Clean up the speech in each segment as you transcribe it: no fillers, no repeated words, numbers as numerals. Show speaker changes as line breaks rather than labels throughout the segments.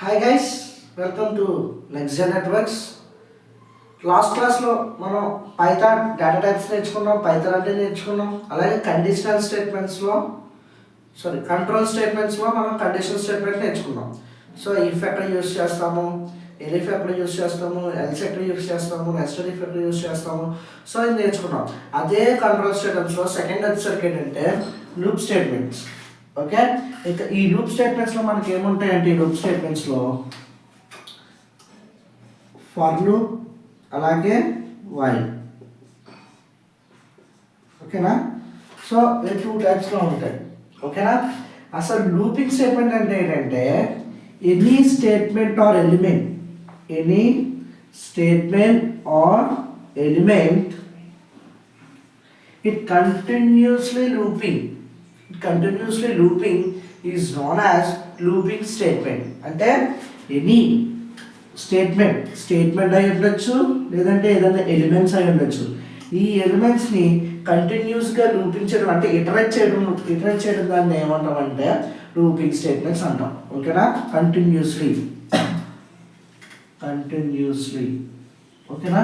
Hi guys, welcome to next networks. Last క్లాస్లో మనం Python data types నేర్చుకున్నాం, Python అంటే నేర్చుకున్నాం. అలాగే కంట్రోల్ స్టేట్మెంట్స్లో మనం కండిషనల్ స్టేట్మెంట్ నేర్చుకున్నాం. సో ఇఫ్ ఎక్కడ యూస్ చేస్తాము, ఎలిఫ్ ఎక్కడ యూస్ చేస్తాము, ఎల్స్ ఎక్కడ యూస్ చేస్తాము, నెస్టెడ్ ఇఫ్ ఎక్కడ యూస్ చేస్తాము, సో ఇది నేర్చుకున్నాం. అదే కంట్రోల్ స్టేట్మెంట్స్లో సెకండ్ వచ్చేసరికి ఏంటంటే లూప్ స్టేట్మెంట్స్. ఓకే, ఇక ఈ లూప్ స్టేట్మెంట్స్లో మనకి ఏముంటాయంటే ఈ లూప్ స్టేట్మెంట్స్లో ఫర్ లూప్ అలాగే వైల్. ఓకేనా, సో ఈ టూ టైప్స్లో ఉంటాయి. ఓకేనా, అసలు లూపింగ్ స్టేట్మెంట్ అంటే ఏంటంటే any statement are element it continuously looping is known as looping statement. అంటే ఎనీ స్టేట్మెంట్ అయి ఉండొచ్చు, లేదంటే ఏదైనా ఎలిమెంట్స్ అయి ఉండొచ్చు. ఈ ఎలిమెంట్స్ని కంటిన్యూస్గా లూపింగ్ చేయడం అంటే ఇటరేట్ చేయడం దాన్ని ఏమంటామంటే లూపింగ్ స్టేట్మెంట్స్ అంటాం. ఓకేనా, కంటిన్యూస్లీ ఓకేనా,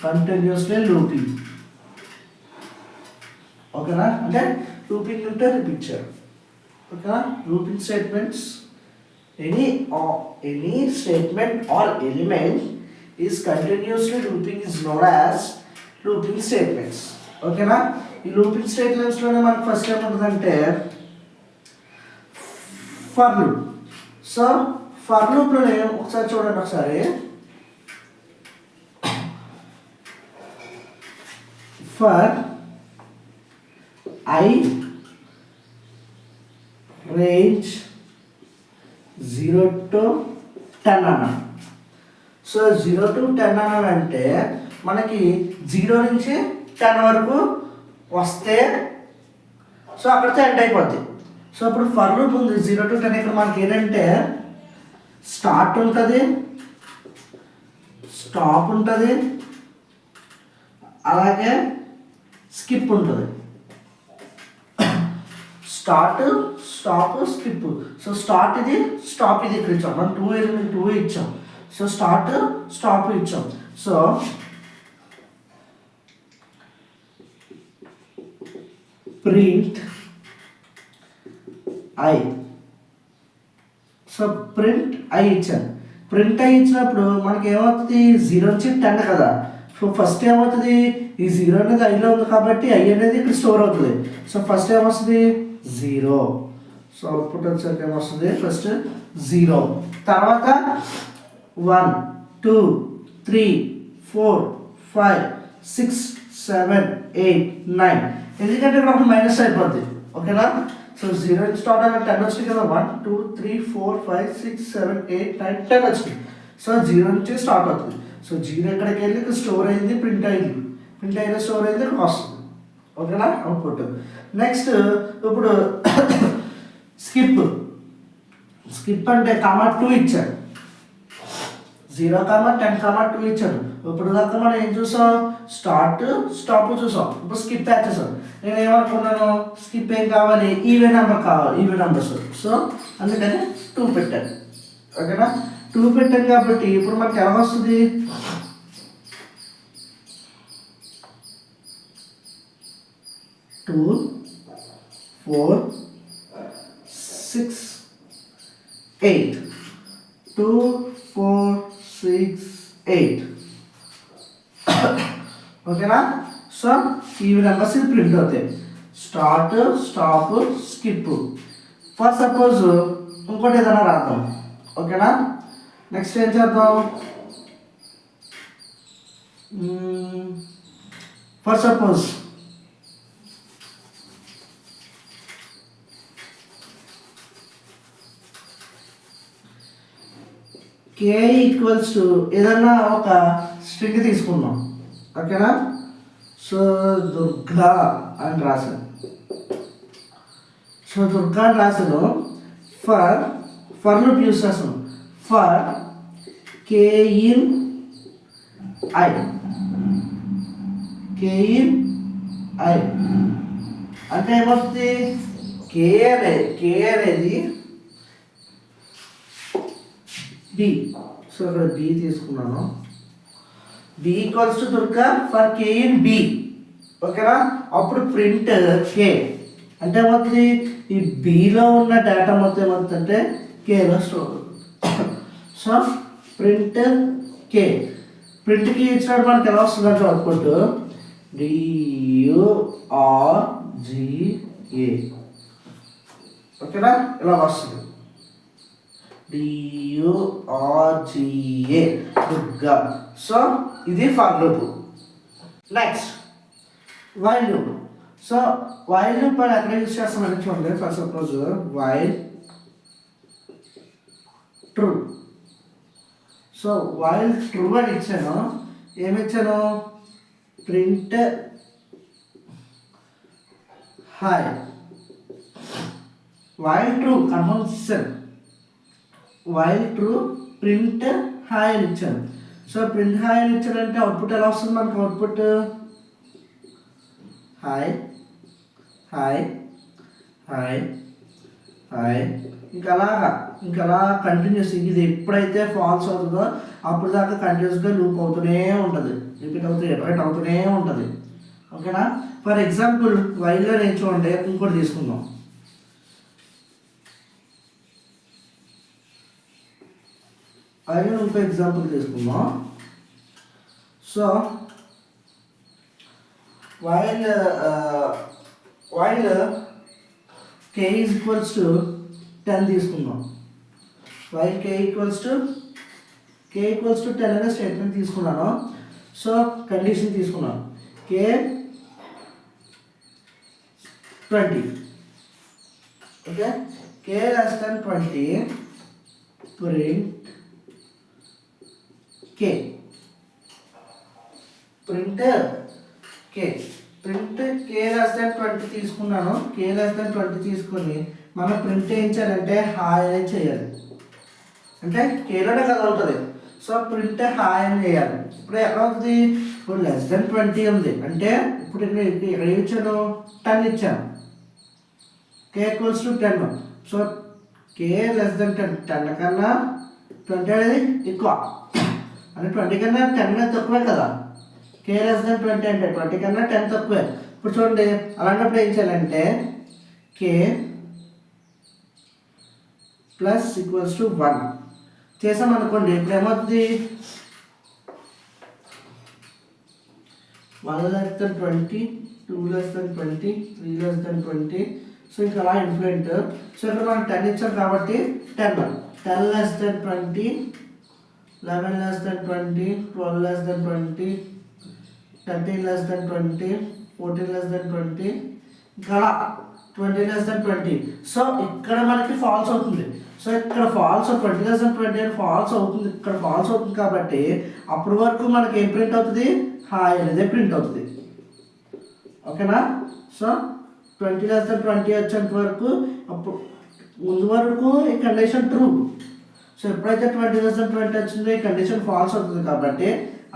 కంటిన్యూస్లీ లూపింగ్. ఓకేనా, అంటే లూపింగ్ ఉంటే రిపీట్ చేయడం. ఓకేనా, looping statements any statement are element is continuously looping is known as looping statements. ఓకేనా, ఈ లూపింగ్ స్టేట్మెంట్స్లోనే మనకు ఫస్ట్ ఏముంటుందంటే ఫర్ లూప్. సో ఫర్ లూప్లోనే ఒకసారి చూడండి, ఒకసారి ఫర్ I range 0 to 10 అన్నాను. సో 0 to 10 అన్నాను అంటే మనకి 0 నుంచి 10 వరకు వస్తే సో అక్కడితో ఎండ్ అయిపోద్ది. సో ఇప్పుడు ఫర్ లూప్ ఉంది 0 to 10. ఇక్కడ మనకి ఏంటంటే స్టార్ట్ ఉంటుంది, స్టాప్ ఉంటుంది, అలాగే స్కిప్ ఉంటుంది. Start, stop, skip. So start ఇది, స్టాప్ ఇది ఇక్కడ ఇచ్చాం. మనం 2 ఇచ్చాం. సో స్టార్ట్, స్టాప్ ఇచ్చాం. So print I. So print I ఇచ్చాను. ప్రింట్ ఐ ఇచ్చినప్పుడు మనకి ఏమవుతుంది, 0 నుంచి 10 కదా. సో ఫస్ట్ ఏమవుతుంది, ఈ 0 అనేది ఐలో ఉంది కాబట్టి ఐ అనేది ఇక్కడ స్టోర్ అవుతుంది. సో ఫస్ట్ ఏమొస్తుంది 0. సో అవుట్పుట్ వచ్చేసరికి ఏమొస్తుంది, ఫస్ట్ 0, తర్వాత 1 2 3 4 5 6 7 8 9. ఎందుకంటే ఇక్కడ ఒక మైనస్ అయిపోద్ది. ఓకేనా, సో 0 నుంచి స్టార్ట్ అయిన 10 వచ్చింది కదా. 1 2 3 4 5 6 7 8 9 10 వచ్చింది. సో 0 నుంచి స్టార్ట్ అవుతుంది. సో 0 ఎక్కడికి వెళ్ళి ఇక్కడ స్టోర్ అయింది, ప్రింట్ అయింది, ప్రింట్ అయిన స్టోర్ అయింది, ఇక్కడ వస్తుంది. ఓకేనా, అవుట్పుట్. నెక్స్ట్ ఇప్పుడు స్కిప్ అంటే కామా 2 ఇచ్చాడు. 0, 10, 2 ఇచ్చాడు. ఇప్పుడు దాకా మనం ఏం చూసాం, స్టార్ట్, స్టాప్ చూసాం. ఇప్పుడు స్కిప్ యాడ్ చేసాం. నేను ఏమనుకున్నాను, స్కిప్ ఏం కావాలి, ఈవెన్ నెంబర్ కావాలి, ఈవెన్ నెంబర్స్. సో అందుకని 2 పెట్టాను. ఓకేనా, 2 పెట్టాను కాబట్టి ఇప్పుడు మనకి ఎలా వస్తుంది, 2 4 6 8 2 4 6 8. ఓకేనా, సో ఈ నెంబర్స్ ఇది ప్రింట్ అవుతాయి. Start, stop, skip. For suppose ఇంకోటి ఏదైనా రాద్దాం. ఓకేనా, నెక్స్ట్ ఏం చేద్దాం, for suppose k equals to ఏదన్నా ఒక స్ట్రింగ్ తీసుకుందాం. ఓకేనా, సో దుర్గా అని రాశాను. సో దుర్గా అని రాశాను. ఫర్ లూప్ యూస్ చేస్తాను. ఫర్ k in i అంటే ఏమవుతుంది, k అనేది బి. సో ఇక్కడ బి తీసుకున్నాను. B equals to Durga for K in B. ఓకేనా? అప్పుడు ప్రింట్ కే అంటే ఏమవుతుంది, ఈ బిలో ఉన్న డేటా మొత్తం ఏమవుతుందంటే కేలో స్టోర్ అవుతుంది. సో ప్రింట్ కే. ప్రింట్కి ఇచ్చినప్పుడు మనకి ఎలా వస్తుందంటే అవుట్పుట్ DURGA. ఓకేనా? ఇలా వస్తుంది DURGA దుర్గా. సో ఇది for loop. Next while loop. So while loop అని ఎక్కడ యూజ్ చేస్తామని చూడండి. For suppose while true. So while true అని ఇచ్చాను. ఏమి ఇచ్చాను, print hi. While true confirm ఇచ్చాను. వైల్ ట్రూ ప్రింట్ హాయ్ అని ఇచ్చాను. సో ప్రింట్ హాయ్ అని ఇచ్చాడంటే అవుట్పుట్ ఎలా వస్తుంది మనకు, output hi hi hi hi. ఇంకా అలా కంటిన్యూస్. ఇది ఎప్పుడైతే ఫాల్స్ అవుతుందో అప్పుడు దాకా కంటిన్యూస్గా లూప్ అవుతూనే ఉంటుంది, రిపీట్ అవుతూనే ఉంటుంది. ఓకేనా? ఫర్ ఎగ్జాంపుల్ వైల్లో నేర్చుకుంటే ఇంకోటి తీసుకుందాం. వైల్లో ఇంకో ఎగ్జాంపుల్ తీసుకుందాం. So while k is equals to 10 తీసుకుందాం. వైల్ k equals to 10 అనే స్టేట్మెంట్ తీసుకున్నాను. సో కండిషన్ తీసుకున్నాను k 20. Okay, k less than 20 print k. Print k less than 20 తీసుకున్నాను. k less than 20 తీసుకొని మనం ప్రింట్ ఏం చేయాలంటే హాయ్ అని చేయాలి. అంటే కేలోనే కదా ఉంటుంది. సో ప్రింట్ హాయ్ అని చేయాలి. ఇప్పుడు ఎక్కడ అవుతుంది, ఇప్పుడు లెస్ దెన్ 20 ఉంది అంటే ఇప్పుడు ఇక్కడ ఇచ్చాను 10 ఇచ్చాను. k equals to 10. So k less than 10 కన్నా 20 అనేది ఎక్కువ అంటే 20 కన్నా 10 తక్కువే కదా. k less than 20 అంటే 20 కన్నా 10 తక్కువే. ఇప్పుడు చూడండి, అలాంటప్పుడు ఏం చేయాలంటే k ప్లస్ ఈక్వల్స్ టు 1 చేసామనుకోండి. ఇప్పుడు ఏమవుతుంది, 1 less than 20, 2 less than 20, 3 less than 20. So ఇంకా అలా ఇన్ఫ్లుయెంట్. సో ఇక్కడ మనం 10 ఇచ్చాం కాబట్టి 10 less than 20, 11 less than 20, 12 less than 20, 13 less than 20, 14 less than 20, ఇంకా 20 less than 20. సో ఇక్కడ మనకి ఫాల్స్ అవుతుంది. సో ఇక్కడ ఫాల్స్ 20 less than 20 అని ఫాల్స్ అవుతుంది. ఇక్కడ ఫాల్స్ అవుతుంది కాబట్టి అప్పటి వరకు మనకి ఏం ప్రింట్ అవుతుంది, హాయ్ అనేది ప్రింట్ అవుతుంది. ఓకేనా? సో 20 less than 20 వచ్చేంత వరకు అప్పుడు ముందు వరకు ఈ కండిషన్ ట్రూ. సో ఎప్పుడైతే 20 less than 20 వచ్చిందో ఈ కండిషన్ ఫాల్స్ అవుతుంది కాబట్టి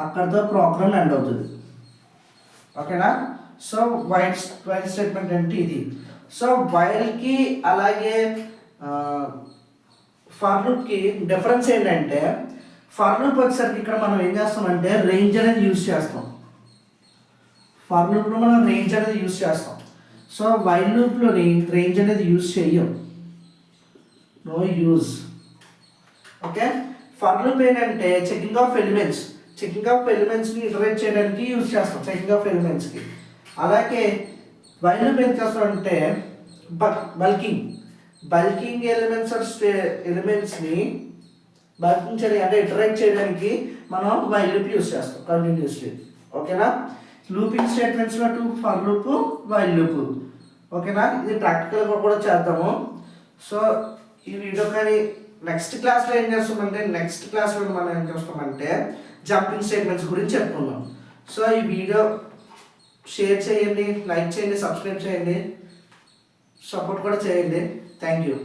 అక్కడితో ప్రోగ్రామ్ ఎండ్ అవుతుంది. ఓకేనా? సో వైల్ స్టేట్మెంట్ అంటే ఇది. సో వైల్కి అలాగే ఫర్ లూప్కి డిఫరెన్స్ ఏంటంటే, ఫర్ లూప్ వచ్చేసరికి ఇక్కడ మనం ఏం చేస్తామంటే రేంజ్ అనేది యూజ్ చేస్తాం. ఫర్ లూప్లో మనం రేంజ్ అనేది యూజ్ చేస్తాం. సో వైల్ లూప్లోని రేంజ్ అనేది యూజ్ చేయం, no use. Okay, for loop ఏంటంటే చెకింగ్ ఆఫ్ ఎలిమెంట్స్ని ఇటరేట్ చేయడానికి యూజ్ చేస్తాం, చెకింగ్ ఆఫ్ ఎలిమెంట్స్కి. అలాగే వైల్ లూప్ ఏం చేస్తామంటే బల్కింగ్ ఎలిమెంట్స్ని బల్కింగ్ చేయడానికి అంటే ఇటరేట్ చేయడానికి మనం వైల్ లూప్ యూజ్ చేస్తాం కంటిన్యూస్లీ. ఓకేనా? లూపింగ్ స్టేట్మెంట్స్లో two for loop, while loop. ఓకేనా? ఇది ప్రాక్టికల్గా కూడా చేద్దాము. సో ఈ వీడియో కానీ నెక్స్ట్ క్లాస్లో ఏం చేస్తామంటే మనం ఏం చేస్తామంటే జంపింగ్ స్టేట్మెంట్స్ గురించి చెప్పుకుందాం. సో ఈ వీడియో షేర్ చేయండి, లైక్ చేయండి, సబ్స్క్రైబ్ చేయండి, సపోర్ట్ కూడా చేయండి. Thank you.